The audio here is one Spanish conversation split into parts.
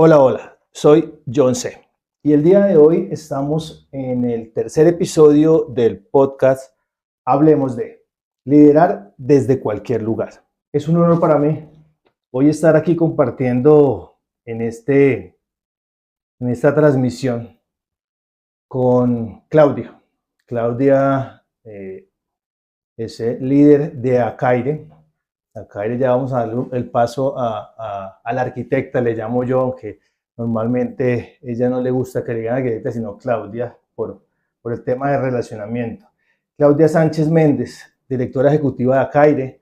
Hola, hola, soy John C. Y el día de hoy estamos en el tercer episodio del podcast Hablemos de liderar desde cualquier lugar. Es un honor para mí hoy estar aquí compartiendo en, en esta transmisión con Claudia. Claudia es el líder de Acaire. Acaire, ya vamos a darle el paso a la arquitecta, le llamo yo, aunque normalmente ella no le gusta que le digan arquitecta, sino Claudia, por el tema de relacionamiento. Claudia Sánchez Méndez, directora ejecutiva de Acaire,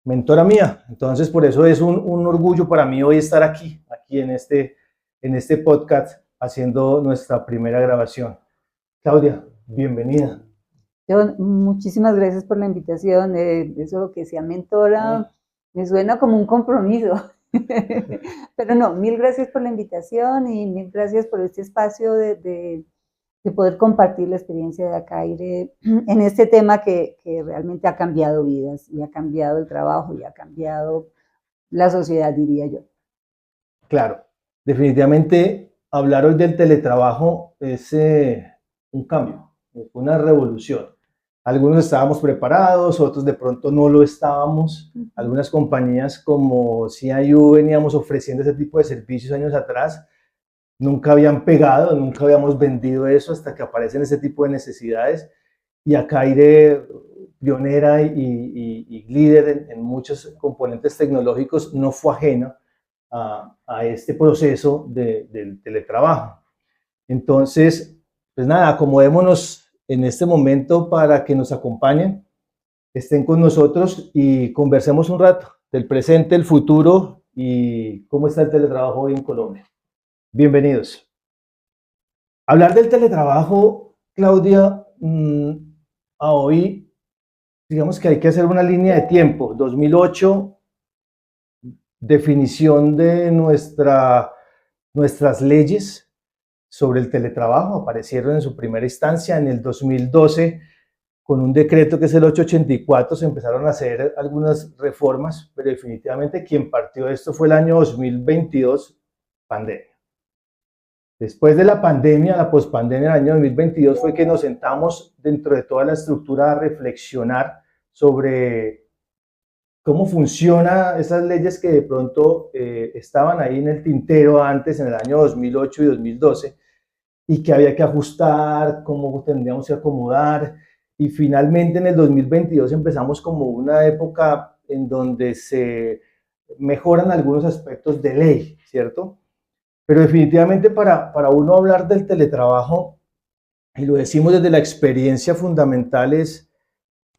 mentora mía. Entonces, por eso es un orgullo para mí hoy estar aquí en este podcast, haciendo nuestra primera grabación. Claudia, bienvenida. Muchísimas gracias por la invitación. Eso que sea mentora me suena como un compromiso. Pero no, mil gracias por la invitación y mil gracias por este espacio de poder compartir la experiencia de Acaire en este tema que realmente ha cambiado vidas y ha cambiado el trabajo y ha cambiado la sociedad, diría yo. Claro, definitivamente hablar hoy del teletrabajo es un cambio, una revolución. Algunos estábamos preparados, otros de pronto no lo estábamos. Algunas compañías como CIU veníamos ofreciendo ese tipo de servicios años atrás. Nunca habían pegado, nunca habíamos vendido eso hasta que aparecen ese tipo de necesidades. Y Acaire, pionera y líder en muchos componentes tecnológicos, no fue ajeno a este proceso del teletrabajo. Entonces, pues nada, acomodémonos en este momento para que nos acompañen, estén con nosotros y conversemos un rato del presente, el futuro y cómo está el teletrabajo hoy en Colombia. Bienvenidos. Hablar del teletrabajo, Claudia, a hoy, digamos que hay que hacer una línea de tiempo. 2008, definición de nuestras leyes sobre el teletrabajo, aparecieron en su primera instancia. En el 2012, con un decreto que es el 884, se empezaron a hacer algunas reformas, pero definitivamente quien partió esto fue el año 2022, pandemia. Después de la pandemia, la pospandemia del año 2022, fue que nos sentamos dentro de toda la estructura a reflexionar sobre cómo funcionan esas leyes que de pronto estaban ahí en el tintero antes, en el año 2008 y 2012, y que había que ajustar, cómo tendríamos que acomodar. Y finalmente en el 2022 empezamos como una época en donde se mejoran algunos aspectos de ley, ¿cierto? Pero definitivamente para uno hablar del teletrabajo, y lo decimos desde la experiencia fundamental, es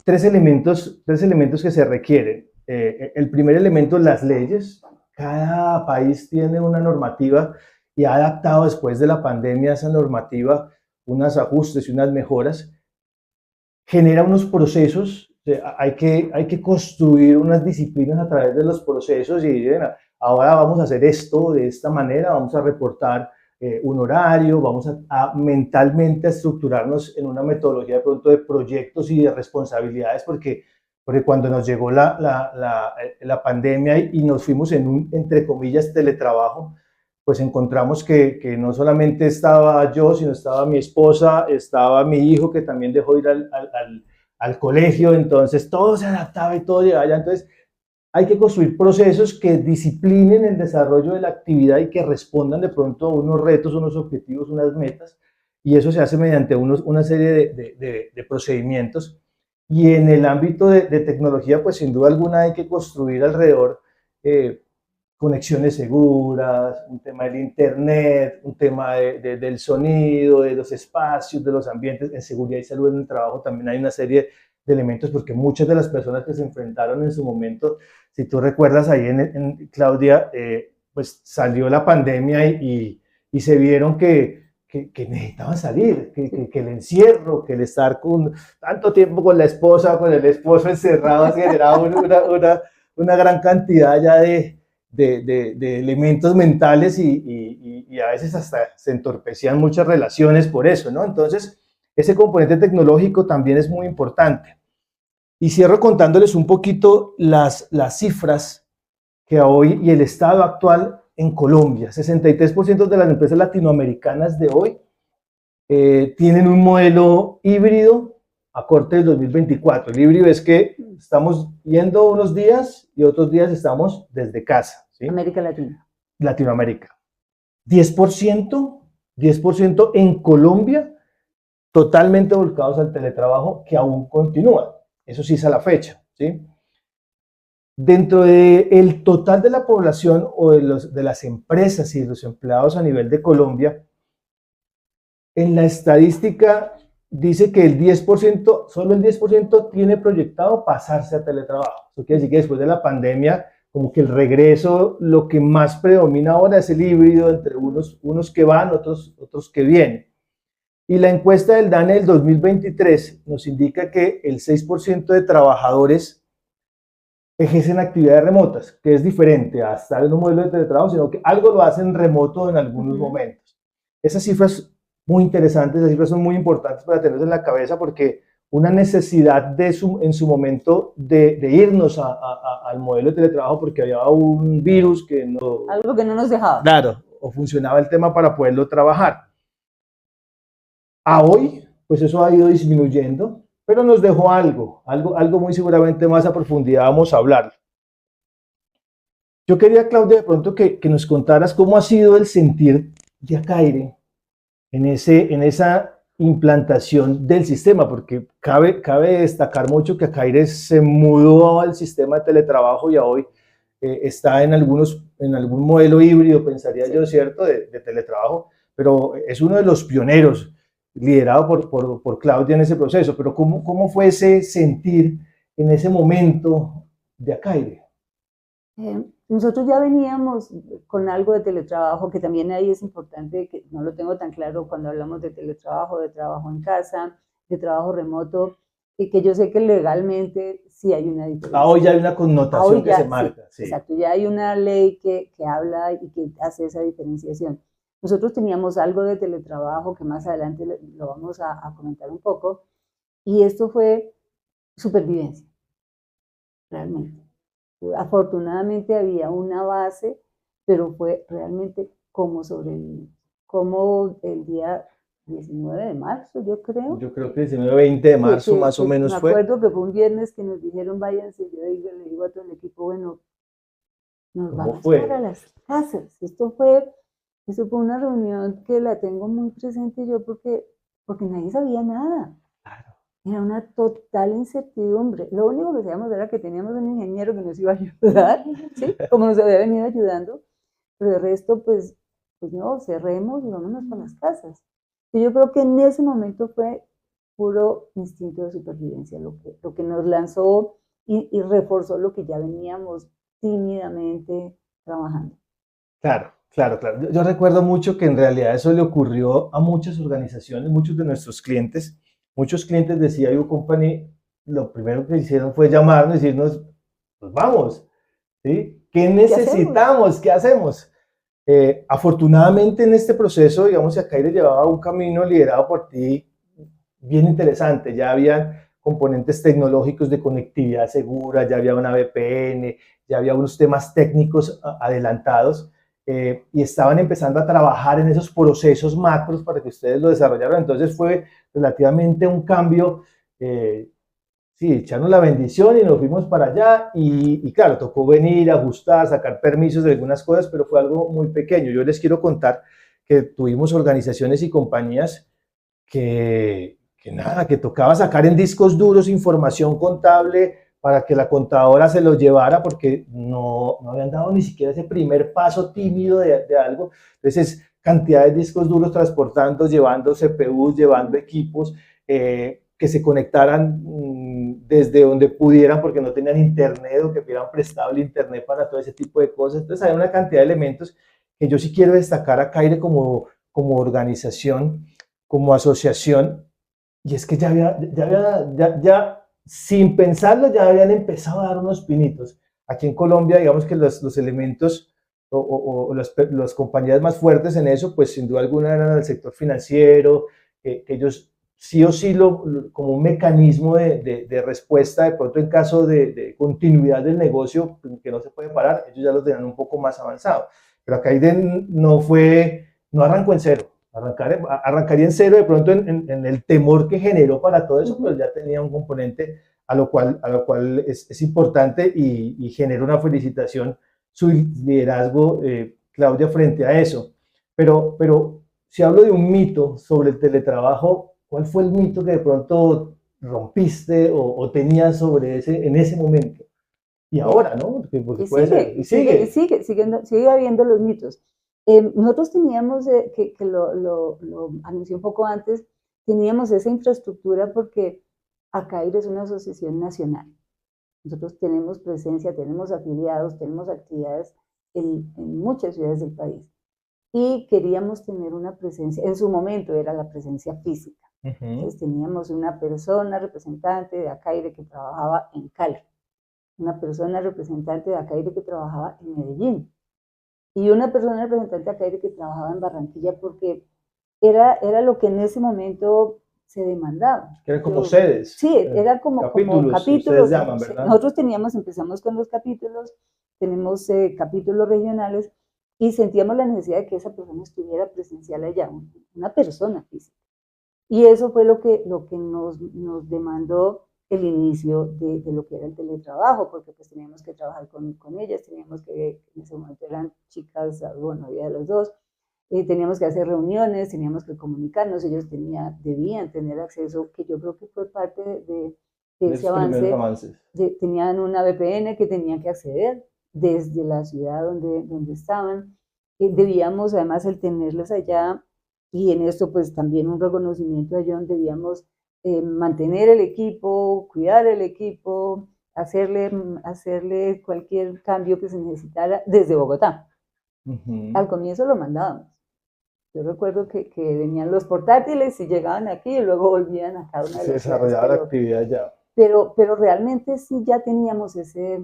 tres elementos que se requieren. El primer elemento, las leyes. Cada país tiene una normativa y ha adaptado después de la pandemia esa normativa, unos ajustes y unas mejoras. Genera unos procesos, hay que construir unas disciplinas a través de los procesos y bueno, ahora vamos a hacer esto de esta manera, vamos a reportar un horario, vamos a mentalmente a estructurarnos en una metodología de pronto de proyectos y de responsabilidades, porque cuando nos llegó la pandemia y nos fuimos en un, entre comillas, teletrabajo, pues encontramos que no solamente estaba yo, sino estaba mi esposa, estaba mi hijo que también dejó ir al colegio, entonces todo se adaptaba y todo llegaba allá. Entonces hay que construir procesos que disciplinen el desarrollo de la actividad y que respondan de pronto a unos retos, unos objetivos, unas metas, y eso se hace mediante una serie de procedimientos. Y en el ámbito de tecnología, pues sin duda alguna hay que construir alrededor conexiones seguras, un tema del internet, un tema del sonido, de los espacios, de los ambientes. En seguridad y salud en el trabajo también hay una serie de elementos, porque muchas de las personas que se enfrentaron en su momento, si tú recuerdas ahí en Claudia, pues salió la pandemia y se vieron que necesitaban salir, que el encierro, que el estar con tanto tiempo con la esposa, con el esposo encerrado, generaba una gran cantidad ya de elementos mentales y a veces hasta se entorpecían muchas relaciones por eso, ¿no? Entonces, ese componente tecnológico también es muy importante. Y cierro contándoles un poquito las cifras que hoy y el estado actual en Colombia. 63% de las empresas latinoamericanas de hoy tienen un modelo híbrido a corte del 2024. El híbrido es que estamos yendo unos días y otros días estamos desde casa, ¿sí? América Latina. Latinoamérica. 10% en Colombia totalmente volcados al teletrabajo, que aún continúa. Eso sí es a la fecha, ¿sí? Dentro del total de la población o de las empresas y de los empleados a nivel de Colombia, en la estadística dice que el 10%, solo el 10% tiene proyectado pasarse a teletrabajo. Eso quiere decir que después de la pandemia, como que el regreso, lo que más predomina ahora es el híbrido entre unos que van, otros que vienen. Y la encuesta del DANE del 2023 nos indica que el 6% de trabajadores ejercen actividades remotas, que es diferente a estar en un modelo de teletrabajo, sino que algo lo hacen remoto en algunos momentos. Esas cifras muy interesantes, esas cifras son muy importantes para tenerlas en la cabeza, porque una necesidad en su momento de irnos al modelo de teletrabajo porque había un virus que no... Algo que no nos dejaba. Claro, o funcionaba el tema para poderlo trabajar. A hoy, pues eso ha ido disminuyendo, pero nos dejó algo muy seguramente más a profundidad vamos a hablar. Yo quería, Claudia, de pronto que nos contaras cómo ha sido el sentir de Acaire en esa implantación del sistema, porque cabe destacar mucho que Acaire se mudó al sistema de teletrabajo y a hoy está en algún modelo híbrido, pensaría yo, ¿cierto?, de teletrabajo, pero es uno de los pioneros, liderado por Claudia en ese proceso. Pero ¿cómo fue ese sentir en ese momento de Acaire? Nosotros ya veníamos con algo de teletrabajo, que también ahí es importante, que no lo tengo tan claro cuando hablamos de teletrabajo, de trabajo en casa, de trabajo remoto, y que yo sé que legalmente sí hay una diferencia. Hoy ya hay una connotación que se marca. Sí, exacto, ya hay una ley que habla y que hace esa diferenciación. Nosotros teníamos algo de teletrabajo que más adelante lo vamos a comentar un poco, y esto fue supervivencia, realmente. Afortunadamente había una base, pero fue realmente como sobrevivir, como el día 19 de marzo, yo creo. Yo creo que el 19-20 de marzo más o menos fue. Me acuerdo que fue un viernes que nos dijeron váyanse, yo le digo a todo el equipo, bueno, nos vamos para las casas. Esto fue una reunión que la tengo muy presente yo porque nadie sabía nada. Claro. Era una total incertidumbre. Lo único que sabíamos era que teníamos un ingeniero que nos iba a ayudar, ¿sí? Como nos había venido ayudando, pero el resto, pues no, cerremos y vámonos para las casas. Y yo creo que en ese momento fue puro instinto de supervivencia lo que nos lanzó y reforzó lo que ya veníamos tímidamente trabajando. Claro. Yo recuerdo mucho que en realidad eso le ocurrió a muchas organizaciones, muchos de nuestros clientes. Muchos clientes de CIO Company, lo primero que hicieron fue llamarnos y decirnos, pues vamos, ¿sí? ¿Qué necesitamos? ¿Qué hacemos? Afortunadamente en este proceso, digamos, Acaire llevaba un camino liderado por ti bien interesante. Ya habían componentes tecnológicos de conectividad segura, ya había una VPN, ya había unos temas técnicos adelantados. Y estaban empezando a trabajar en esos procesos macros para que ustedes lo desarrollaran. Entonces fue relativamente un cambio, sí, echarnos la bendición y nos fuimos para allá y claro, tocó venir, ajustar, sacar permisos de algunas cosas, pero fue algo muy pequeño. Yo les quiero contar que tuvimos organizaciones y compañías que tocaba sacar en discos duros información contable para que la contadora se lo llevara porque no habían dado ni siquiera ese primer paso tímido de algo. Entonces, cantidad de discos duros transportando, llevando CPUs, llevando equipos que se conectaran desde donde pudieran porque no tenían internet o que hubieran prestado el internet para todo ese tipo de cosas. Entonces, hay una cantidad de elementos que yo sí quiero destacar a Acaire como organización, como asociación, y es que ya sin pensarlo, ya habían empezado a dar unos pinitos. Aquí en Colombia, digamos que los elementos o las compañías más fuertes en eso, pues sin duda alguna eran el sector financiero, que ellos sí o sí, como un mecanismo de respuesta, de pronto en caso de continuidad del negocio, que no se puede parar, ellos ya lo tenían un poco más avanzado. pero Acaire no arrancó en cero. Arrancaría en cero de pronto en el temor que generó para todo eso, pero ya tenía un componente a lo cual es importante y genera una felicitación su liderazgo, Claudia, frente a eso. Pero si hablo de un mito sobre el teletrabajo, ¿cuál fue el mito que de pronto rompiste o tenías sobre en ese momento? Y ahora, ¿no? Porque puede ser, y sigue habiendo los mitos. Nosotros teníamos, que lo anuncié un poco antes, teníamos esa infraestructura porque Acaire es una asociación nacional. Nosotros tenemos presencia, tenemos afiliados, tenemos actividades en muchas ciudades del país. Y queríamos tener una presencia, en su momento era la presencia física. Entonces teníamos una persona representante de Acaire que trabajaba en Cali, una persona representante de Acaire que trabajaba en Medellín, y una persona representante de Acaire que trabajaba en Barranquilla, porque era lo que en ese momento se demandaba. Eran como sedes. Sí, era como capítulos. Ustedes llaman, ¿verdad? Nosotros empezamos con los capítulos, tenemos capítulos regionales, y sentíamos la necesidad de que esa persona estuviera presencial allá, una persona física. Y eso fue lo que nos demandó el inicio de lo que era el teletrabajo, porque pues teníamos que trabajar con ellas, teníamos que, en ese momento eran chicas, bueno, había de los dos, teníamos que hacer reuniones, teníamos que comunicarnos, ellos debían tener acceso, que yo creo que fue parte de ese avance. Tenían una VPN que tenían que acceder desde la ciudad donde estaban. Debíamos, además, el tenerlos allá, y en esto pues también un reconocimiento a John, debíamos mantener el equipo, cuidar el equipo, hacerle cualquier cambio que se necesitara desde Bogotá. Al comienzo lo mandábamos. Yo recuerdo que venían los portátiles y llegaban aquí y luego volvían a cada una de las ciudades. Se desarrollaba la actividad ya. Pero realmente sí ya teníamos ese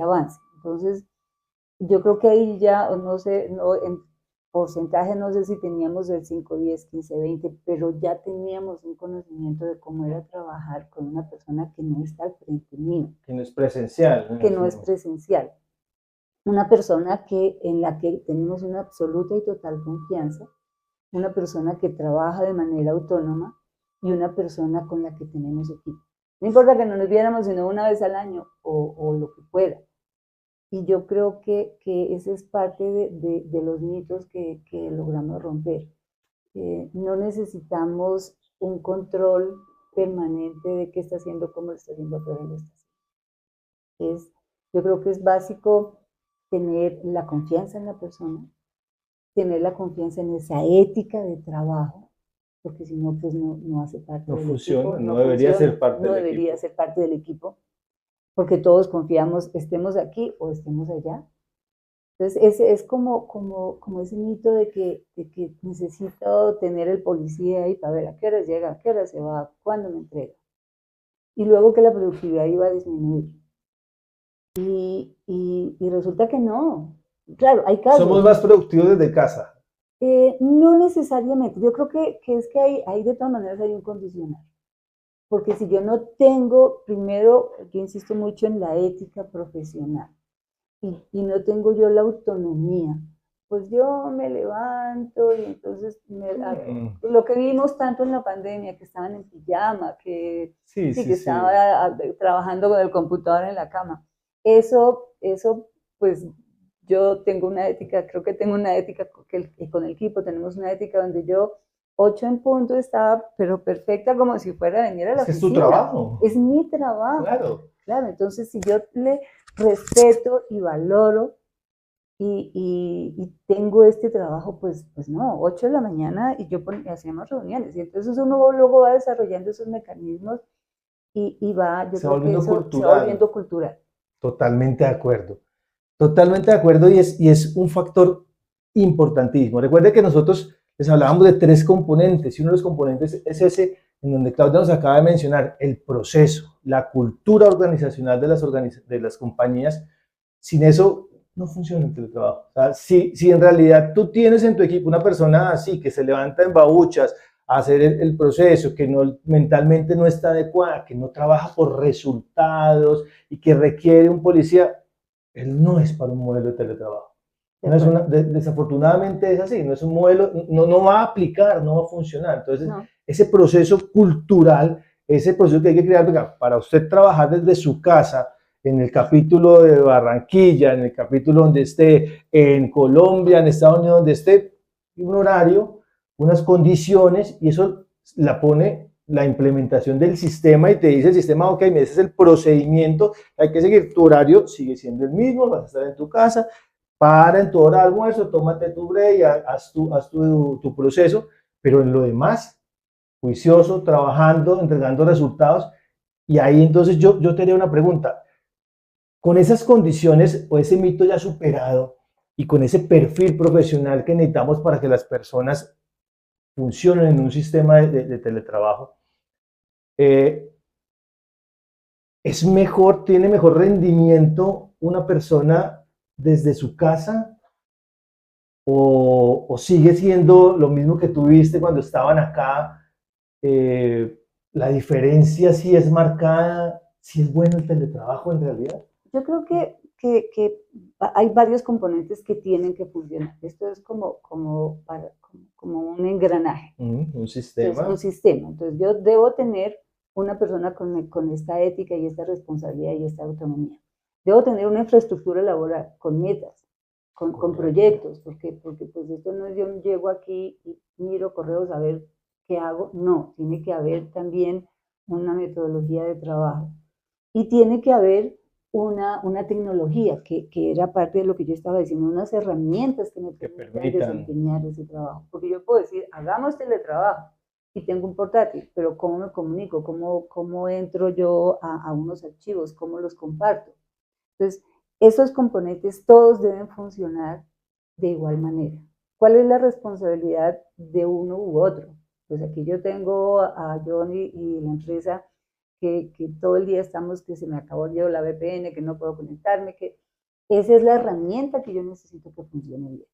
avance. Entonces, yo creo que ahí ya, no sé, en porcentaje no sé si teníamos el 5, 10, 15, 20, pero ya teníamos un conocimiento de cómo era trabajar con una persona que no está al frente mío. Que no es presencial. Que no es presencial. Una persona en la que tenemos una absoluta y total confianza, una persona que trabaja de manera autónoma y una persona con la que tenemos equipo. No importa que no nos viéramos sino una vez al año o lo que fuera. Y yo creo que ese es parte de los mitos que logramos romper. No necesitamos un control permanente de qué está haciendo, cómo lo está haciendo, a qué lo está haciendo. Yo creo que es básico tener la confianza en la persona, tener la confianza en esa ética de trabajo, porque si no, pues no hace parte del equipo. No debería ser parte del equipo. No debería ser parte del equipo, porque todos confiamos, estemos aquí o estemos allá. Entonces, es como ese mito de que necesito tener el policía ahí para ver a qué hora llega, a qué hora se va, cuándo me entrega. Y luego que la productividad iba a disminuir. Y resulta que no. Claro, hay casos. ¿Somos más productivos desde casa? No necesariamente. Yo creo que es que hay de todas maneras hay un condicional. Porque si yo no tengo, primero, yo insisto mucho en la ética profesional, y no tengo yo la autonomía, pues yo me levanto y entonces lo que vimos tanto en la pandemia, que estaban en pijama, que estaban trabajando con el computador en la cama. Eso, pues yo tengo una ética, creo que tengo una ética con el equipo, tenemos una ética donde yo 8 en punto estaba, pero perfecta, como si fuera a venir a la oficina. Es tu trabajo. Es mi trabajo. Claro. Entonces, si yo le respeto y valoro y tengo este trabajo, pues no, 8 de la mañana y hacemos reuniones. Y entonces uno luego va desarrollando esos mecanismos y va, se va volviendo cultural. Totalmente de acuerdo. Totalmente de acuerdo, y es un factor importantísimo. Recuerde que nosotros les hablábamos de 3 componentes, y uno de los componentes es ese en donde Claudia nos acaba de mencionar, el proceso, la cultura organizacional de las compañías. Sin eso no funciona el teletrabajo. O sea, si en realidad tú tienes en tu equipo una persona así, que se levanta en babuchas a hacer el proceso, que mentalmente no está adecuada, que no trabaja por resultados y que requiere un policía, él no es para un modelo de teletrabajo. No es desafortunadamente es así, no es un modelo, no va a aplicar, no va a funcionar. Entonces, No. ese proceso cultural, ese proceso que hay que crear, venga, para usted trabajar desde su casa, en el capítulo de Barranquilla, en el capítulo donde esté, en Colombia, en Estados Unidos, donde esté, un horario, unas condiciones, y eso la pone la implementación del sistema y te dice el sistema, ok, ese es el procedimiento, hay que seguir, tu horario sigue siendo el mismo, vas a estar en tu casa, para en tu hora de almuerzo, tómate tu break, haz tu proceso, pero en lo demás, juicioso, trabajando, entregando resultados, y ahí entonces yo te haría una pregunta, con esas condiciones o ese mito ya superado y con ese perfil profesional que necesitamos para que las personas funcionen en un sistema de teletrabajo, es mejor, tiene mejor rendimiento una persona desde su casa o sigue siendo lo mismo que tuviste cuando estaban acá. La diferencia sí es marcada, sí es bueno el teletrabajo en realidad. Yo creo que hay varios componentes que tienen que funcionar. Esto es como un engranaje. Un sistema. Entonces, un sistema. Entonces yo debo tener una persona con esta ética y esta responsabilidad y esta autonomía. Debo tener una infraestructura laboral con metas, con proyectos, porque pues esto no es yo llego aquí y miro correos a ver qué hago. No, tiene que haber también una metodología de trabajo. Y tiene que haber una tecnología que era parte de lo que yo estaba diciendo, unas herramientas que me permitan desempeñar ese trabajo. Porque yo puedo decir, hagamos teletrabajo y tengo un portátil, pero ¿cómo me comunico? ¿Cómo entro yo a unos archivos? ¿Cómo los comparto? Entonces, esos componentes todos deben funcionar de igual manera. ¿Cuál es la responsabilidad de uno u otro? Pues aquí yo tengo a Johnny y la empresa que todo el día estamos, que se me acabó yo la VPN, que no puedo conectarme, que esa es la herramienta que yo necesito que funcione bien.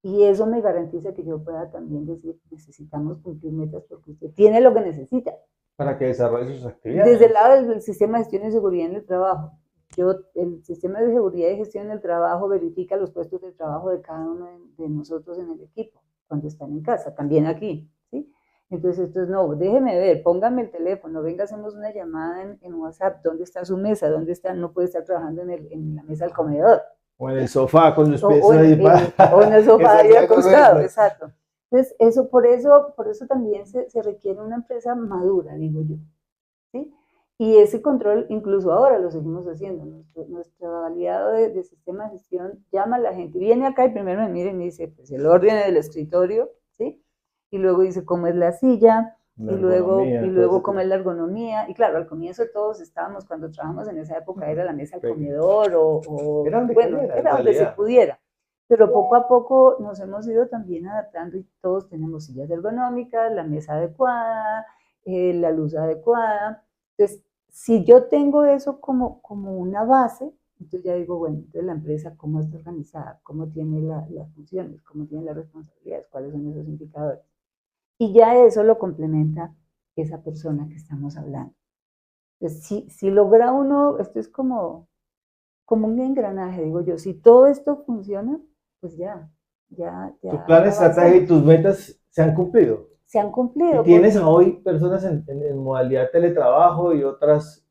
Y eso me garantiza que yo pueda también decir, necesitamos cumplir metas porque usted tiene lo que necesita. Para que desarrolle sus actividades. Desde el lado del sistema de gestión y seguridad en el trabajo, el sistema de seguridad y gestión del trabajo verifica los puestos de trabajo de cada uno de nosotros en el equipo, cuando están en casa, también aquí, ¿sí? Entonces, esto es, no, déjeme ver, póngame el teléfono, venga, hacemos una llamada en WhatsApp, ¿dónde está su mesa? ¿Dónde está? No puede estar trabajando en la mesa del comedor. O en el sofá con los pies ahí. O en el sofá ahí acostado, exacto. Entonces, por eso también se requiere una empresa madura, digo yo, ¿sí? Y ese control, incluso ahora lo seguimos haciendo. Nuestro aliado de sistema de gestión llama a la gente, viene acá y primero me mira y me dice, pues el orden del escritorio, ¿sí? Y luego dice cómo es la silla, y luego cómo es la ergonomía. Y claro, al comienzo todos estábamos, cuando trabajamos en esa época, era la mesa del comedor era donde se pudiera. Pero poco a poco nos hemos ido también adaptando y todos tenemos sillas ergonómicas, la mesa adecuada, la luz adecuada. Entonces, si yo tengo eso como una base, entonces ya digo, bueno, entonces la empresa cómo está organizada, cómo tiene las funciones, cómo tiene las responsabilidades, cuáles son esos indicadores. Y ya eso lo complementa esa persona que estamos hablando. Entonces, si logra uno, esto es como un engranaje, digo yo, si todo esto funciona, pues ya. Tu plan, estrategia y tus metas se han cumplido. Se han cumplido. ¿Y tienes hoy personas en modalidad teletrabajo y otras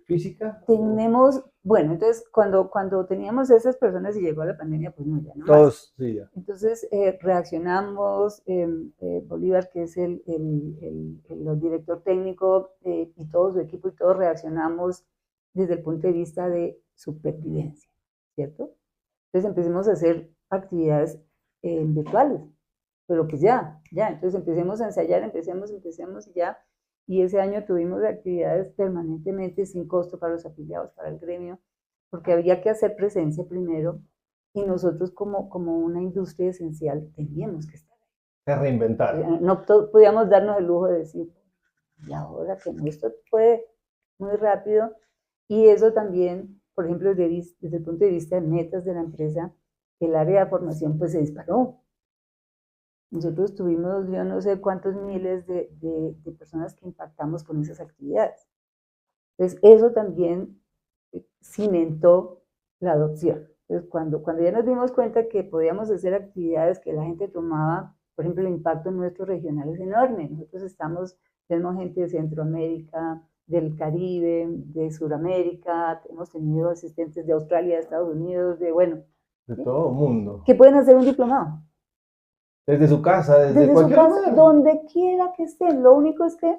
física? Tenemos, bueno, entonces cuando teníamos esas personas y llegó la pandemia, pues no, ya no todos, más. Sí, ya. Entonces reaccionamos, Bolívar, que es el director técnico y todo su equipo y todos reaccionamos desde el punto de vista de supervivencia, ¿cierto? Entonces empecemos a hacer actividades virtuales, pero pues ya, entonces empecemos a ensayar, empecemos y ya. Y ese año tuvimos actividades permanentemente sin costo para los afiliados, para el gremio, porque había que hacer presencia primero y nosotros como una industria esencial teníamos que estar ahí. Se reinventar. No podíamos darnos el lujo de decir, y ahora que no, esto fue muy rápido. Y eso también, por ejemplo, desde el punto de vista de metas de la empresa, el área de formación pues se disparó. Nosotros tuvimos, yo no sé cuántos miles de personas que impactamos con esas actividades. Entonces, eso también cimentó la adopción. Entonces, cuando ya nos dimos cuenta que podíamos hacer actividades que la gente tomaba, por ejemplo, el impacto en nuestro regional es enorme. Nosotros tenemos gente de Centroamérica, del Caribe, de Sudamérica, hemos tenido asistentes de Australia, de Estados Unidos, de todo el mundo. que pueden hacer un diplomado. Desde su casa, desde Desde su cualquier casa, lugar. donde quiera que estén. Lo único es que,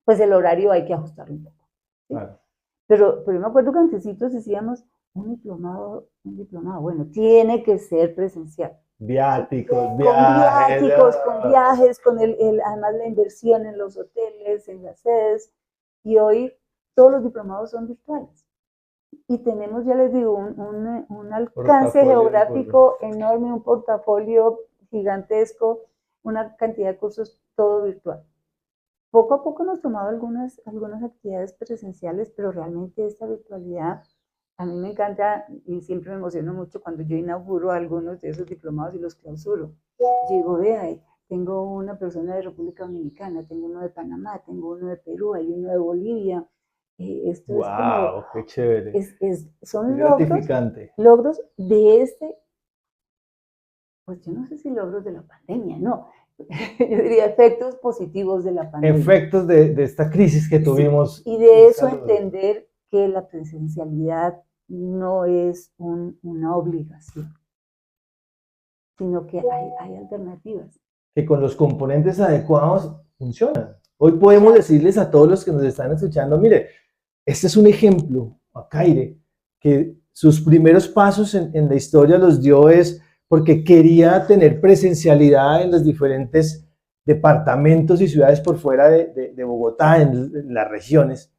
pues el horario hay que ajustarlo un poco. ¿Sí? Claro. Pero me acuerdo que antecitos decíamos, un diplomado, bueno, tiene que ser presencial. Viáticos, Con viajes, además la inversión en los hoteles, en las sedes. Y hoy todos los diplomados son virtuales. Y tenemos, ya les digo, un alcance geográfico enorme, un portafolio gigantesco, una cantidad de cursos, todo virtual. Poco a poco hemos tomado algunas actividades presenciales, pero realmente esta virtualidad a mí me encanta y siempre me emociono mucho cuando yo inauguro algunos de esos diplomados y los clausuro. Digo, vea, tengo una persona de República Dominicana, tengo uno de Panamá, tengo uno de Perú, hay uno de Bolivia. Esto wow, es como, qué chévere. son gratificante. logros de pues yo no sé si logros de la pandemia, no. Yo diría efectos positivos de la pandemia. Efectos de esta crisis que tuvimos. Sí, y de eso entender que la presencialidad no es una obligación, sino que hay alternativas. Que con los componentes adecuados funcionan. Hoy podemos decirles a todos los que nos están escuchando, mire, este es un ejemplo, Acaire, que sus primeros pasos en la historia los dio es porque quería tener presencialidad en los diferentes departamentos y ciudades por fuera de Bogotá, en las regiones.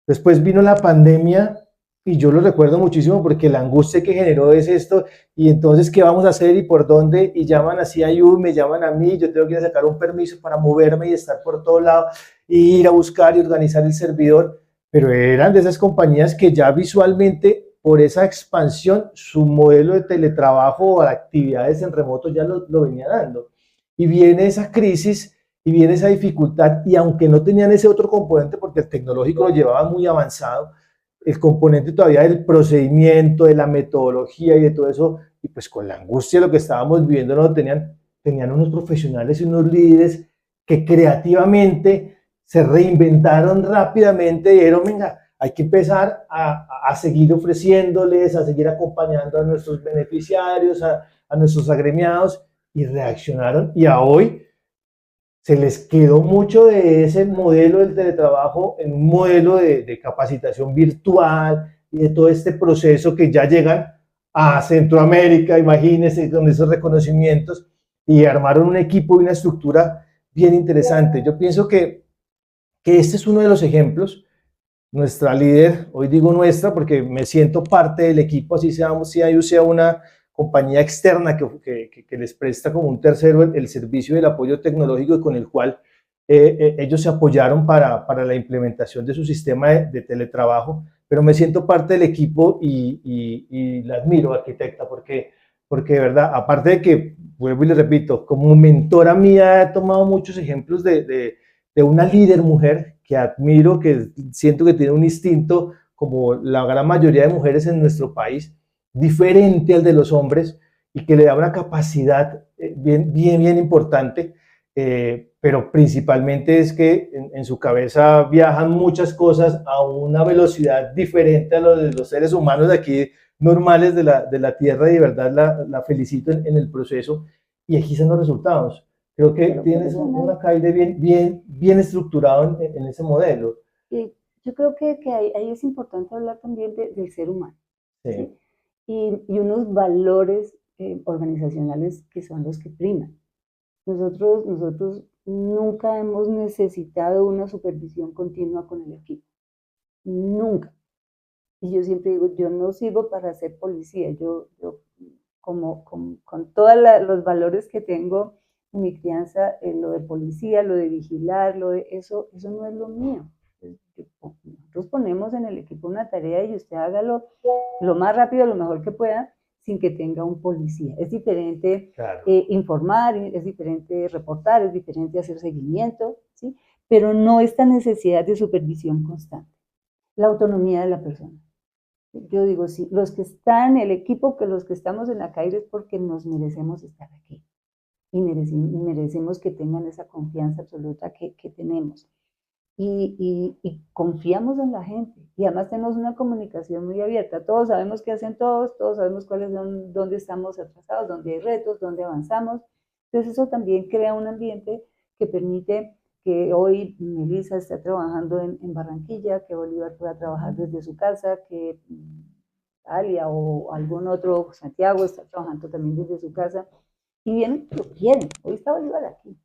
Después vino la pandemia y yo lo recuerdo muchísimo porque la angustia que generó es esto, y entonces, ¿qué vamos a hacer y por dónde? Y llaman así a IU, me llaman a mí, yo tengo que ir a sacar un permiso para moverme y estar por todo lado, y ir a buscar y organizar el servidor, pero eran de esas compañías que ya visualmente, por esa expansión, su modelo de teletrabajo o actividades en remoto ya lo venía dando. Y viene esa crisis y viene esa dificultad, y aunque no tenían ese otro componente, porque el tecnológico lo llevaba muy avanzado, el componente todavía del procedimiento, de la metodología y de todo eso, y pues con la angustia de lo que estábamos viviendo, no tenían unos profesionales y unos líderes que creativamente se reinventaron rápidamente y dijeron, venga, hay que empezar a seguir ofreciéndoles, a seguir acompañando a nuestros beneficiarios, a nuestros agremiados, y reaccionaron, y a hoy se les quedó mucho de ese modelo del teletrabajo en un modelo de capacitación virtual y de todo este proceso que ya llegan a Centroamérica, imagínense, con esos reconocimientos, y armaron un equipo y una estructura bien interesante. Yo pienso que este es uno de los ejemplos. Nuestra líder, hoy digo nuestra porque me siento parte del equipo, así sea una compañía externa que les presta como un tercero el servicio del apoyo tecnológico y con el cual ellos se apoyaron para la implementación de su sistema de teletrabajo, pero me siento parte del equipo y la admiro, arquitecta, porque de verdad, aparte de que, vuelvo y le repito, como mentora mía he tomado muchos ejemplos de una líder mujer que admiro, que siento que tiene un instinto, como la gran mayoría de mujeres en nuestro país, diferente al de los hombres, y que le da una capacidad bien importante, pero principalmente es que en su cabeza viajan muchas cosas a una velocidad diferente a lo de los seres humanos de aquí, normales de la Tierra, y de verdad la felicito en el proceso, y aquí están los resultados. Creo que tienes una caída bien estructurado en ese modelo. Y yo creo que ahí es importante hablar también del ser humano. Sí. ¿Sí? Y unos valores organizacionales que son los que priman. Nosotros nunca hemos necesitado una supervisión continua con el equipo. Nunca. Y yo siempre digo, yo no sirvo para ser policía. Yo con todos los valores que tengo en mi crianza, lo de policía, lo de vigilar, eso no es lo mío. Nosotros ponemos en el equipo una tarea y usted hágalo lo más rápido, lo mejor que pueda, sin que tenga un policía. Es diferente informar, es diferente reportar, es diferente hacer seguimiento, ¿sí? Pero no esta necesidad de supervisión constante. La autonomía de la persona. Yo digo, sí, los que están, el equipo, que los que estamos en la CAIR es porque nos merecemos estar aquí y merecemos que tengan esa confianza absoluta que tenemos. Y confiamos en la gente. Y además tenemos una comunicación muy abierta. Todos sabemos qué hacen todos sabemos cuáles son, dónde estamos atrasados, dónde hay retos, dónde avanzamos. Entonces eso también crea un ambiente que permite que hoy Melissa esté trabajando en Barranquilla, que Bolívar pueda trabajar desde su casa, que Alia o algún otro, Santiago, está trabajando también desde su casa. Y vienen, lo quieren. Hoy está Bolívar aquí.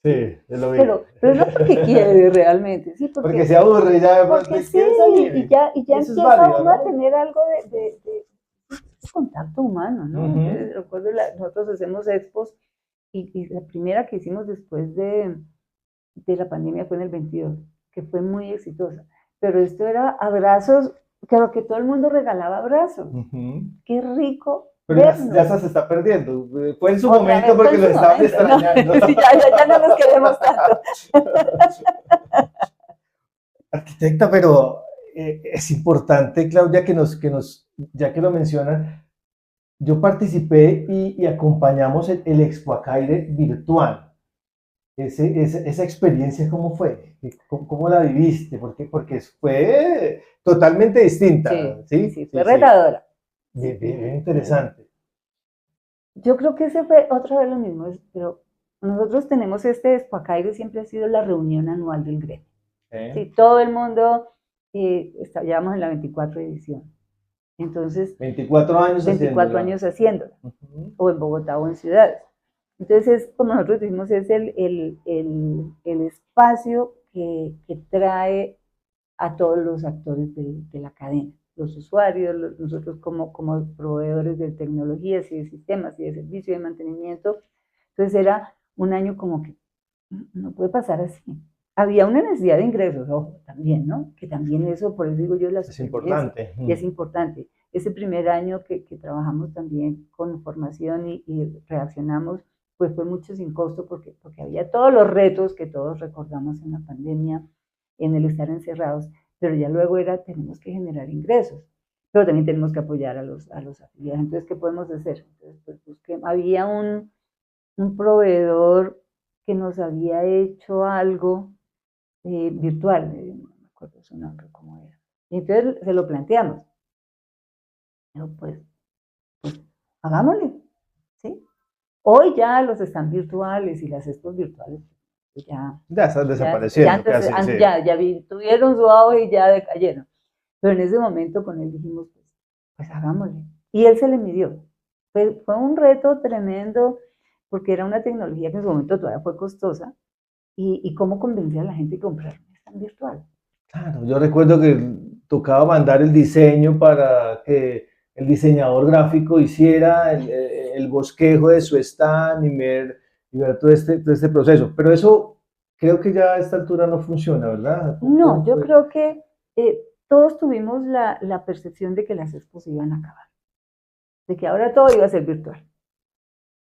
Sí, yo lo vi. Pero no porque quiere realmente, sí, Porque se aburre ya, porque sí, quiere salir. y ya Eso es empieza válido, uno a ¿no? tener algo de contacto humano, ¿no? Entonces, recuerdo, nosotros hacemos expos y la primera que hicimos después de la pandemia fue en el 22, que fue muy exitosa. Pero esto era abrazos, creo que todo el mundo regalaba abrazos. Qué rico. Pero ya se está perdiendo. Fue en su Otra momento vez, porque fue lo en su estaban momento, ¿no? extrañando. Sí, ya no nos queremos tanto. Arquitecta, pero es importante, Claudia, ya que lo mencionan, yo participé y acompañamos el Expo Acaire virtual. Esa experiencia, ¿cómo fue? ¿Cómo la viviste? Porque fue totalmente distinta, ¿sí? Sí, fue retadora. Bien interesante. Yo creo que ese fue otra vez lo mismo, pero nosotros tenemos este Expo Acaire, siempre ha sido la reunión anual del gremio. Sí, todo el mundo, llevamos en la 24 edición. Entonces, 24 años 24 años haciéndola, o en Bogotá o en ciudades. Entonces, como nosotros decimos, es el espacio que trae a todos los actores de la cadena, los usuarios, nosotros como proveedores de tecnologías y de sistemas y de servicio de mantenimiento. Entonces era un año como que no puede pasar así. Había una necesidad de ingresos, ojo, también, ¿no? Que también eso, por eso digo yo, es importante. Y es importante. Ese primer año que trabajamos también con formación y reaccionamos, pues fue mucho sin costo porque había todos los retos que todos recordamos en la pandemia, en el estar encerrados, pero ya luego tenemos que generar ingresos, pero también tenemos que apoyar a los afiliados. Entonces, ¿qué podemos hacer? Entonces, pues, había un proveedor que nos había hecho algo virtual, no me acuerdo su nombre, cómo era. Y entonces se lo planteamos. Pero pues hagámosle, ¿sí? Hoy ya los están virtuales y las expos virtuales ya están desapareciendo. Ya tuvieron su auge y ya decayeron. Pero en ese momento con él dijimos, pues hagámosle. Y él se le midió. Fue un reto tremendo porque era una tecnología que en su momento todavía fue costosa. Y cómo convencer a la gente de comprar un stand virtual. Claro, yo recuerdo que tocaba mandar el diseño para que el diseñador gráfico hiciera el bosquejo de su stand y ver todo este proceso. Pero eso creo que ya a esta altura no funciona, ¿verdad? No, yo creo que todos tuvimos la percepción de que las expos iban a acabar, de que ahora todo iba a ser virtual.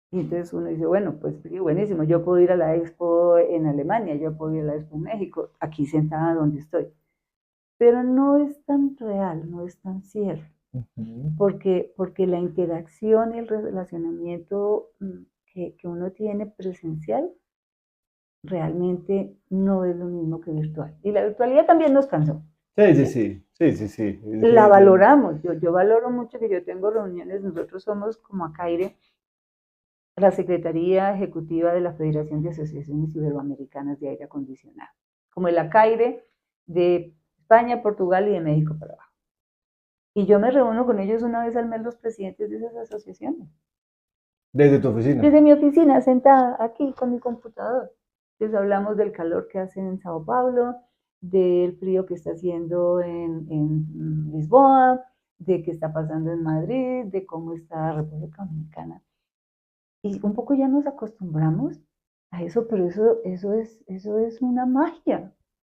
Y entonces uno dice, bueno, pues buenísimo, yo puedo ir a la expo en Alemania, yo puedo ir a la expo en México, aquí sentada donde estoy. Pero no es tan real, no es tan cierto. Porque la interacción y el relacionamiento que uno tiene presencial realmente no es lo mismo que virtual. Y la virtualidad también nos cansó. Sí. La valoramos. Yo valoro mucho que yo tengo reuniones. Nosotros somos como Acaire, la Secretaría Ejecutiva de la Federación de Asociaciones Iberoamericanas de Aire Acondicionado. Como el Acaire de España, Portugal y de México para abajo. Y yo me reúno con ellos una vez al mes, los presidentes de esas asociaciones. ¿Desde tu oficina? Desde mi oficina, sentada aquí con mi computador. Les hablamos del calor que hace en Sao Paulo, del frío que está haciendo en Lisboa, de qué está pasando en Madrid, de cómo está la República Dominicana. Y un poco ya nos acostumbramos a eso, pero eso es una magia.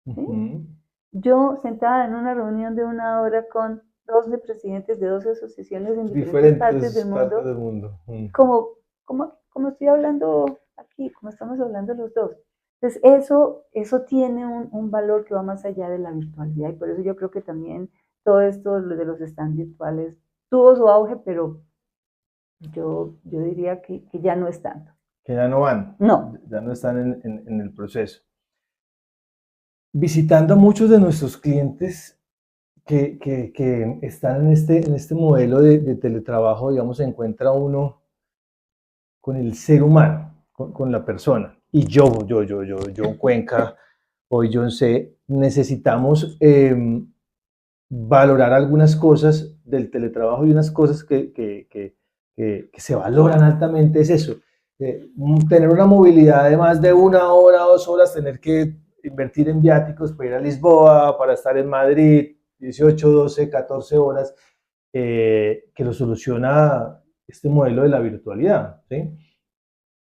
¿Sí? Yo sentada en una reunión de 1 hora con 12 presidentes de 12 asociaciones en diferentes partes del mundo. Como estoy hablando aquí, como estamos hablando los dos. Entonces, eso tiene un valor que va más allá de la virtualidad y por eso yo creo que también todo esto de los stands virtuales tuvo su auge, pero yo diría que ya no es tanto. Que ya no van, No. ya no están en el proceso. Visitando a muchos de nuestros clientes que están en este modelo de teletrabajo, digamos, se encuentra uno con el ser humano, con la persona. Y yo en Cuenca, hoy yo sé, necesitamos valorar algunas cosas del teletrabajo y unas cosas que se valoran altamente es eso. Tener una movilidad de más de 1 hora, 2 horas, tener que invertir en viáticos para ir a Lisboa, para estar en Madrid, 18, 12, 14 horas, que lo soluciona este modelo de la virtualidad, ¿sí?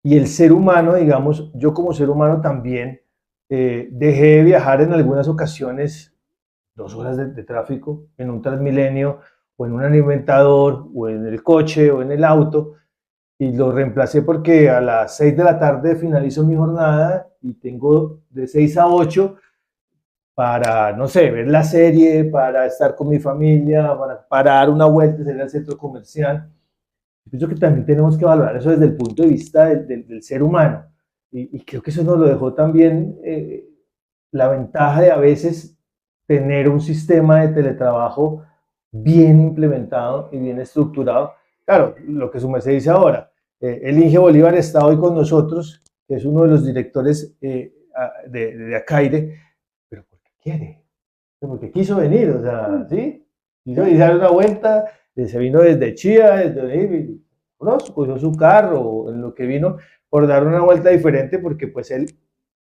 Y el ser humano, digamos, yo como ser humano también dejé de viajar en algunas ocasiones 2 horas de tráfico en un Transmilenio o en un alimentador o en el coche o en el auto y lo reemplacé porque a las 6 de la tarde finalizo mi jornada y tengo de 6 a 8 para, no sé, ver la serie, para estar con mi familia, para dar una vuelta, salir al centro comercial. Yo pienso que también tenemos que valorar eso desde el punto de vista del ser humano. Y creo que eso nos lo dejó también la ventaja de a veces tener un sistema de teletrabajo bien implementado y bien estructurado. Claro, lo que su merced dice ahora, el Inge Bolívar está hoy con nosotros, que es uno de los directores de Acaire, pero porque quiere, porque quiso venir, o sea, ¿sí? Quiso ir a dar una vuelta, se vino desde Chía, desde cogió su carro, en lo que vino por dar una vuelta diferente, porque pues él,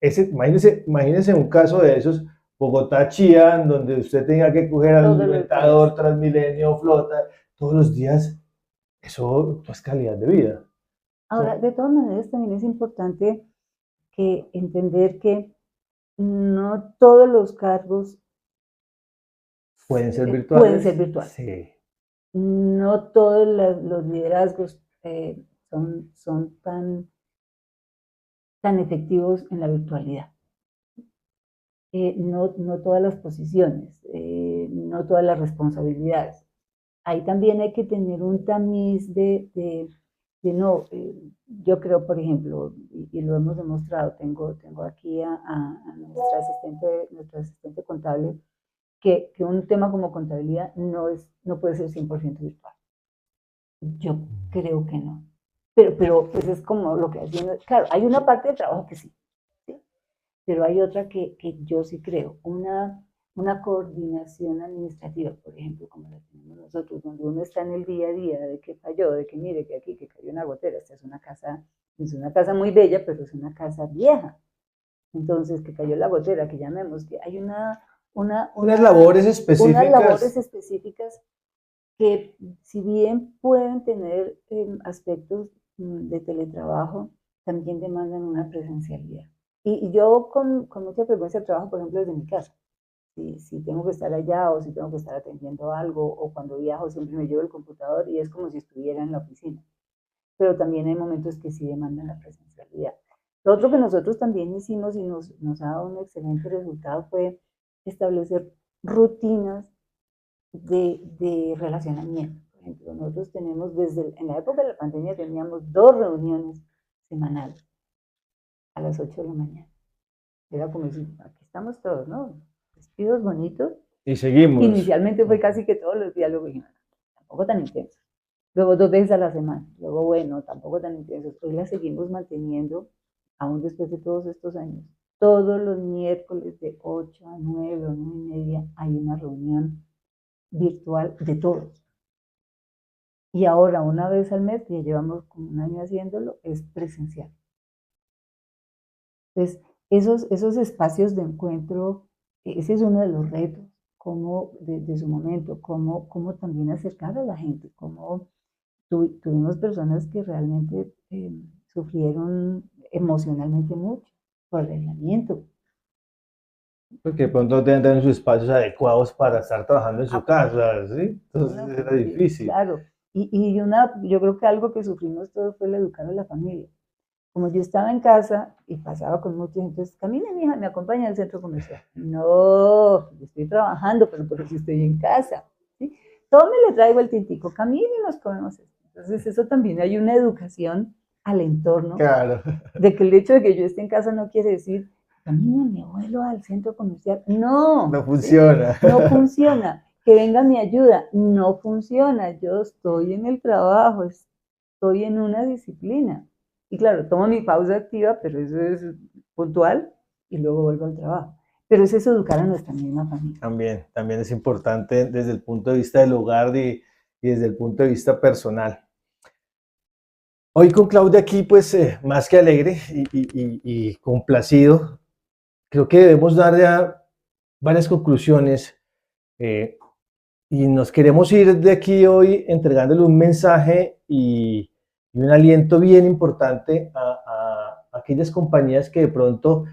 imagínense un caso de esos, Bogotá-Chía, donde usted tenga que coger al alimentador, Transmilenio, flota, todos los días, eso no es calidad de vida. Ahora, de todas maneras, también es importante entender que no todos los cargos pueden ser virtuales. Pueden ser virtuales. Sí. No todos los liderazgos son tan efectivos en la virtualidad. No todas las posiciones, no todas las responsabilidades. Ahí también hay que tener un tamiz no, yo creo, por ejemplo, y lo hemos demostrado, tengo aquí a nuestra asistente contable, que un tema como contabilidad no puede ser 100% virtual. Yo creo que no. Pero pues es como lo que hacemos. Claro, hay una parte del trabajo que sí, pero hay otra que yo sí creo. Una coordinación administrativa, por ejemplo, como la tenemos nosotros, donde uno está en el día a día de que falló, de que mire que aquí que cayó una gotera. Esta es una casa muy bella, pero es una casa vieja. Entonces, que cayó la gotera, que llamemos, que hay unas labores específicas. Unas labores específicas que, si bien pueden tener aspectos de teletrabajo, también demandan una presencialidad. Y yo con mucha frecuencia trabajo, por ejemplo, desde mi casa. Si tengo que estar allá o si tengo que estar atendiendo algo o cuando viajo siempre me llevo el computador y es como si estuviera en la oficina. Pero también hay momentos que sí demandan la presencialidad. Lo otro que nosotros también hicimos y nos ha dado un excelente resultado fue establecer rutinas de relacionamiento. Por ejemplo, nosotros tenemos en la época de la pandemia teníamos 2 reuniones semanales a las 8 de la mañana. Era como decir, aquí estamos todos, ¿no? Vestidos bonitos. Y seguimos. Inicialmente fue casi que todos los días, luego dijimos, tampoco tan intenso. Luego 2 veces a la semana. Luego, bueno, tampoco tan intensos. Hoy la seguimos manteniendo, aún después de todos estos años. Todos los miércoles de 8 a 9 o 9:30 hay una reunión virtual de todos. Y ahora, una vez al mes, que ya llevamos como un año haciéndolo, es presencial. Entonces, esos espacios de encuentro, ese es uno de los retos, cómo de su momento, cómo también acercar a la gente, cómo tuvimos personas que realmente sufrieron emocionalmente mucho por el aislamiento. Porque de pronto no tenían sus espacios adecuados para estar trabajando en su casa, ¿sí? Entonces era difícil. Claro, yo creo que algo que sufrimos todos fue el educar a la familia. como yo estaba en casa y pasaba con mucha gente, entonces, camine, mija, me acompaña al centro comercial. No, yo estoy trabajando, pero si estoy en casa. ¿Sí? Tome, le traigo el tintico, camine y nos comemos esto. Entonces, eso también hay una educación al entorno, Claro. de que el hecho de que yo esté en casa no quiere decir, camina mi abuelo al centro comercial. No, No ¿sí? funciona. No funciona. Que venga mi ayuda, no funciona. Yo estoy en el trabajo, estoy en una disciplina. Y claro, tomo mi pausa activa, pero eso es puntual y luego vuelvo al trabajo. Pero es eso, educar a nuestra misma familia. También es importante desde el punto de vista del hogar y desde el punto de vista personal. Hoy con Claudia aquí, pues más que alegre y complacido, creo que debemos dar ya varias conclusiones y nos queremos ir de aquí hoy entregándole un mensaje y un aliento bien importante a aquellas compañías que de pronto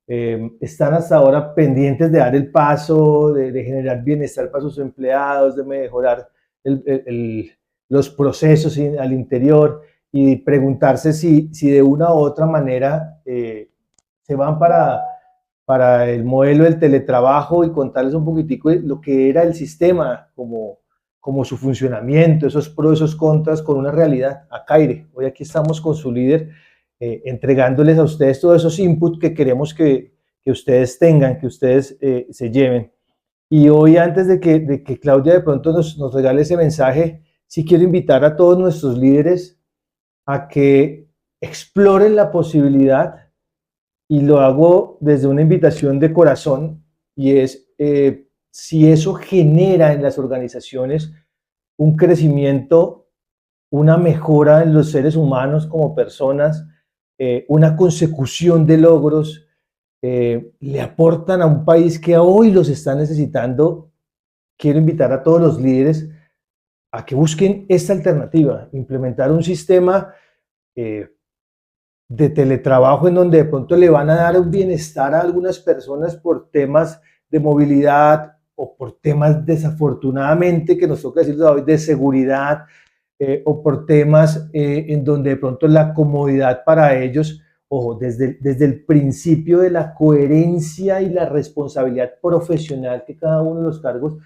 están hasta ahora pendientes de dar el paso, de generar bienestar para sus empleados, de mejorar el, el, el, los procesos al interior y preguntarse si de una u otra manera se van para el modelo del teletrabajo y contarles un poquitico de lo que era el sistema, como su funcionamiento, esos pros, esos contras, con una realidad. A Caire, hoy aquí estamos con su líder, entregándoles a ustedes todos esos inputs que queremos que ustedes tengan, que ustedes se lleven. Y hoy, antes de que Claudia de pronto nos regale ese mensaje, sí quiero invitar a todos nuestros líderes a que exploren la posibilidad, y lo hago desde una invitación de corazón, y es si eso genera en las organizaciones un crecimiento, una mejora en los seres humanos como personas, una consecución de logros, le aportan a un país que hoy los está necesitando. Quiero invitar a todos los líderes a que busquen esta alternativa, implementar un sistema de teletrabajo en donde de pronto le van a dar un bienestar a algunas personas por temas de movilidad o por temas, desafortunadamente, que nos toca decirlo hoy, de seguridad, o por temas en donde de pronto la comodidad para ellos, ojo, desde el principio de la coherencia y la responsabilidad profesional que cada uno de los cargos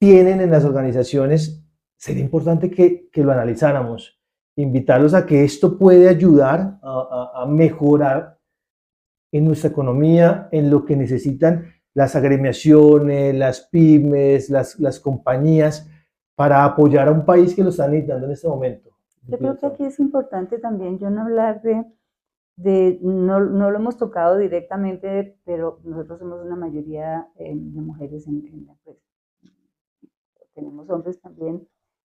tienen en las organizaciones, sería importante que lo analizáramos, invitarlos a que esto puede ayudar a mejorar en nuestra economía, en lo que necesitan las agremiaciones, las pymes, las compañías, para apoyar a un país que lo está necesitando en este momento. Yo creo que aquí es importante también, yo no hablar no lo hemos tocado directamente, pero nosotros somos una mayoría de mujeres en la empresa. Tenemos hombres también,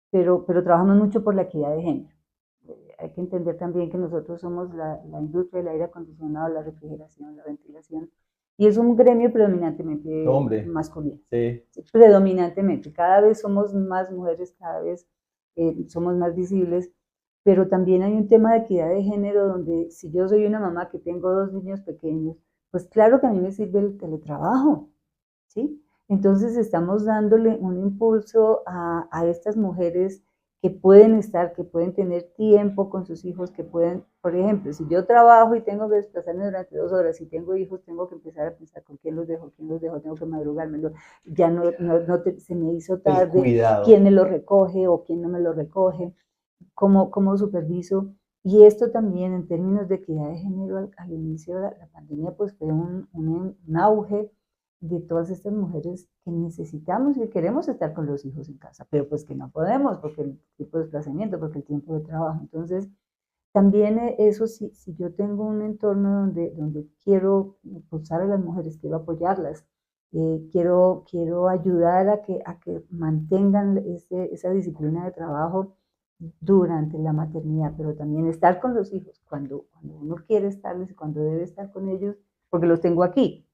pero trabajamos mucho por la equidad de género. Hay que entender también que nosotros somos la industria del aire acondicionado, la refrigeración, la ventilación, y es un gremio predominantemente masculino. Sí. Predominantemente. Cada vez somos más mujeres, cada vez somos más visibles, pero también hay un tema de equidad de género donde si yo soy una mamá que tengo 2 niños pequeños, pues claro que a mí me sirve el teletrabajo, ¿sí? Entonces estamos dándole un impulso a estas mujeres que pueden estar, que pueden tener tiempo con sus hijos, que pueden, por ejemplo, si yo trabajo y tengo que desplazarme durante 2 horas, si tengo hijos, tengo que empezar a pensar con quién los dejo, tengo que madrugármelo, ya se me hizo tarde, quién me lo recoge o quién no me lo recoge, cómo superviso. Y esto también en términos de equidad de género al inicio de la pandemia, pues fue un auge de todas estas mujeres que necesitamos y queremos estar con los hijos en casa, pero pues que no podemos porque el tipo de desplazamiento, porque el tiempo de trabajo. Entonces, también eso, si yo tengo un entorno donde quiero impulsar a las mujeres, quiero apoyarlas, quiero ayudar a que mantengan esa disciplina de trabajo durante la maternidad, pero también estar con los hijos cuando uno quiere estarles y cuando debe estar con ellos, porque los tengo aquí.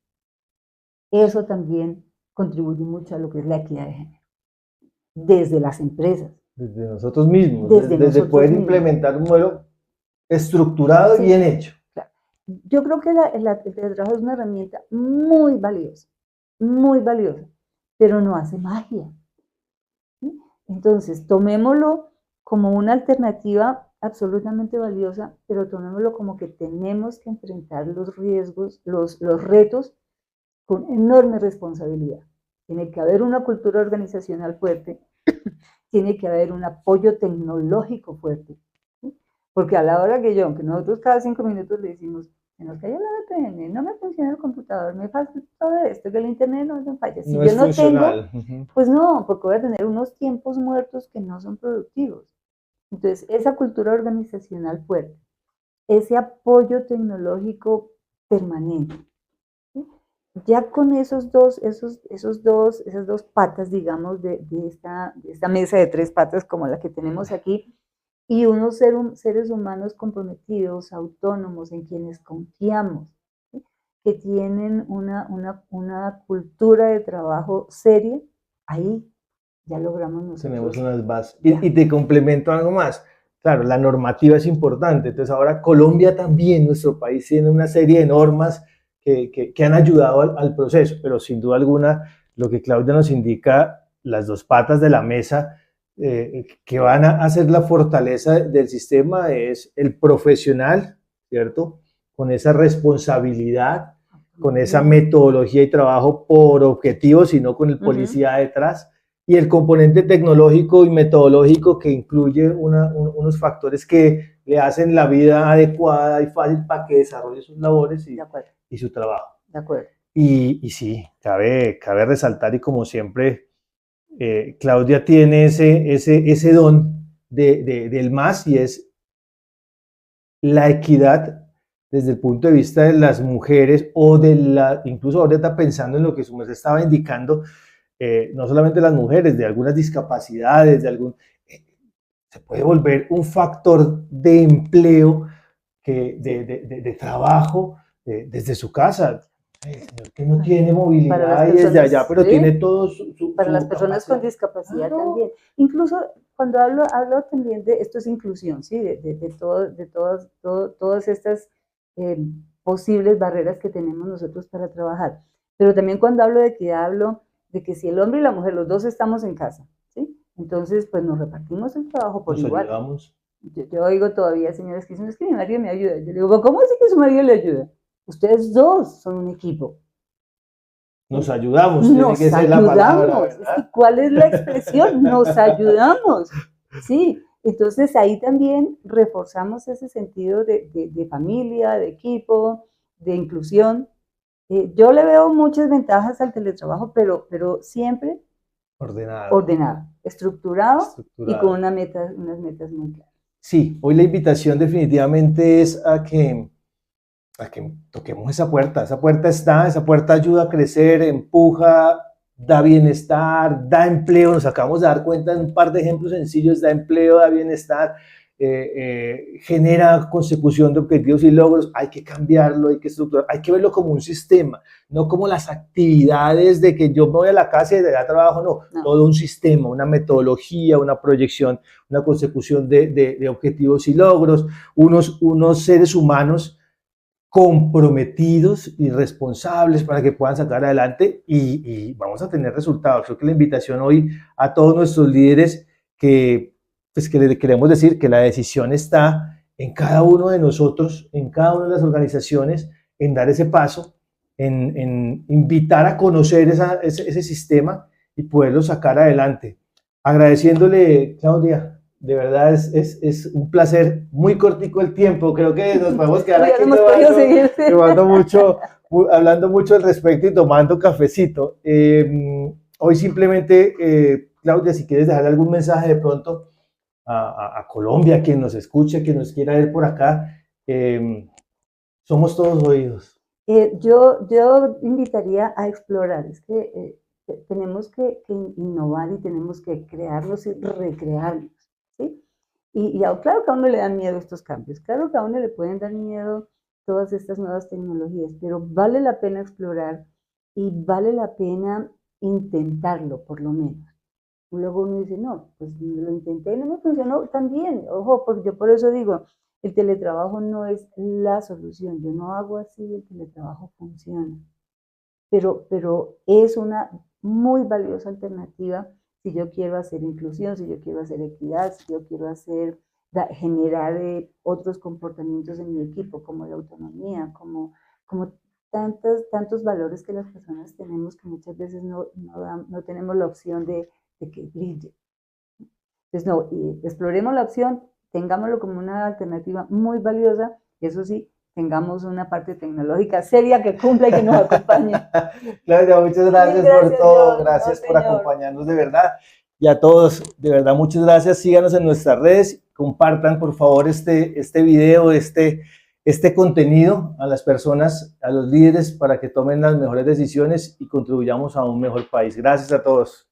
Eso también contribuye mucho a lo que es la equidad de género. Desde las empresas. Desde nosotros mismos, Desde poder implementar un modelo estructurado y bien hecho. Claro. Yo creo que el teletrabajo es una herramienta muy valiosa, pero no hace magia. ¿Sí? Entonces, tomémoslo como una alternativa absolutamente valiosa, pero tomémoslo como que tenemos que enfrentar los riesgos, los retos con enorme responsabilidad. Tiene que haber una cultura organizacional fuerte, tiene que haber un apoyo tecnológico fuerte, ¿sí? Porque a la hora que aunque nosotros cada 5 minutos le decimos, se nos cayó la VPN, no me funciona el computador, me falta todo esto, que el internet no me falla. Si No yo es no tengo, funcional. pues no, porque voy a tener unos tiempos muertos que no son productivos. Entonces, esa cultura organizacional fuerte, ese apoyo tecnológico permanente, ¿sí? Ya con esas dos patas, digamos, de esta mesa de 3 patas como la que tenemos aquí, y unos seres humanos comprometidos, autónomos, en quienes confiamos, ¿sí? Que tienen una cultura de trabajo seria, ahí ya logramos Tenemos nosotros. unas bases. Ya. Y te complemento algo más. Claro, la normativa es importante. Entonces ahora Colombia también, nuestro país, tiene una serie de normas que han ayudado al proceso, pero sin duda alguna, lo que Claudia nos indica, las dos patas de la mesa que van a hacer la fortaleza del sistema es el profesional, ¿cierto? Con esa responsabilidad, con esa metodología y trabajo por objetivos, y no con el policía detrás, y el componente tecnológico y metodológico que incluye unos factores que le hacen la vida adecuada y fácil para que desarrolle sus labores y su trabajo. De acuerdo. Y sí, cabe resaltar, y como siempre, Claudia tiene ese don del más, y es la equidad desde el punto de vista de las mujeres, o incluso ahorita pensando en lo que su merced estaba indicando, no solamente las mujeres, de algunas discapacidades, se puede volver un factor de empleo, de trabajo, desde su casa. El señor que no tiene movilidad y desde allá, pero ¿sí? tiene todo para las su personas capacidad. con discapacidad Claro. también. Incluso cuando hablo también de esto es inclusión, ¿sí? Todas estas posibles barreras que tenemos nosotros para trabajar. Pero también cuando hablo de equidad, hablo de que si el hombre y la mujer, los dos estamos en casa, ¿sí? Entonces, pues nos repartimos el trabajo por igual. Nos ayudamos. Yo oigo todavía señoras que dicen, es que mi marido me ayuda. Yo le digo, ¿cómo así que su marido le ayuda? Ustedes dos son un equipo. Nos ayudamos, Nos tiene que ser la palabra, ayudamos. Es que, ¿cuál es la expresión? Nos ayudamos. Sí, entonces ahí también reforzamos ese sentido de familia, de equipo, de inclusión. Yo le veo muchas ventajas al teletrabajo, pero siempre ordenado, estructurado y con unas metas muy claras. Sí, hoy la invitación definitivamente es a que toquemos esa puerta. Esa puerta está, esa puerta ayuda a crecer, empuja, da bienestar, da empleo. Nos acabamos de dar cuenta en un par de ejemplos sencillos: da empleo, da bienestar, genera consecución de objetivos y logros. Hay que cambiarlo, hay que estructurar, hay que verlo como un sistema, no como las actividades de que yo me voy a la casa y de allá trabajo, no, todo un sistema, una metodología, una proyección, una consecución de objetivos y logros, unos seres humanos comprometidos y responsables para que puedan sacar adelante, y vamos a tener resultados. Creo que la invitación hoy a todos nuestros líderes, pues que le queremos decir que la decisión está en cada uno de nosotros, en cada una de las organizaciones, en dar ese paso, en invitar a conocer ese sistema y poderlo sacar adelante. Agradeciéndole, Claudia, de verdad es un placer. Muy cortico el tiempo, creo que nos podemos quedar aquí hablando mucho al respecto y tomando cafecito. Hoy simplemente, Claudia, si quieres dejar algún mensaje de pronto a Colombia, quien nos escuche, quien nos quiera ver por acá, somos todos oídos. Yo invitaría a explorar, es que tenemos que innovar y tenemos que crearlos y recrearlos, ¿sí? Y claro que a uno le dan miedo estos cambios, claro que a uno le pueden dar miedo todas estas nuevas tecnologías, pero vale la pena explorar y vale la pena intentarlo, por lo menos. Luego uno dice, no, pues lo intenté y no me funcionó también. Ojo, porque yo por eso digo, el teletrabajo no es la solución. Yo no hago así, el teletrabajo funciona. Pero es una muy valiosa alternativa si yo quiero hacer inclusión, si yo quiero hacer equidad, si yo quiero hacer generar otros comportamientos en mi equipo, como la autonomía, como tantos valores que las personas tenemos que muchas veces no tenemos la opción de que brille. Entonces, no, exploremos la opción, tengámoslo como una alternativa muy valiosa, y eso sí, tengamos una parte tecnológica seria que cumpla y que nos acompañe. Claudia, muchas gracias por todo, gracias por acompañarnos de verdad. Y a todos, de verdad, muchas gracias. Síganos en nuestras redes, compartan por favor este video, este contenido a las personas, a los líderes, para que tomen las mejores decisiones y contribuyamos a un mejor país. Gracias a todos.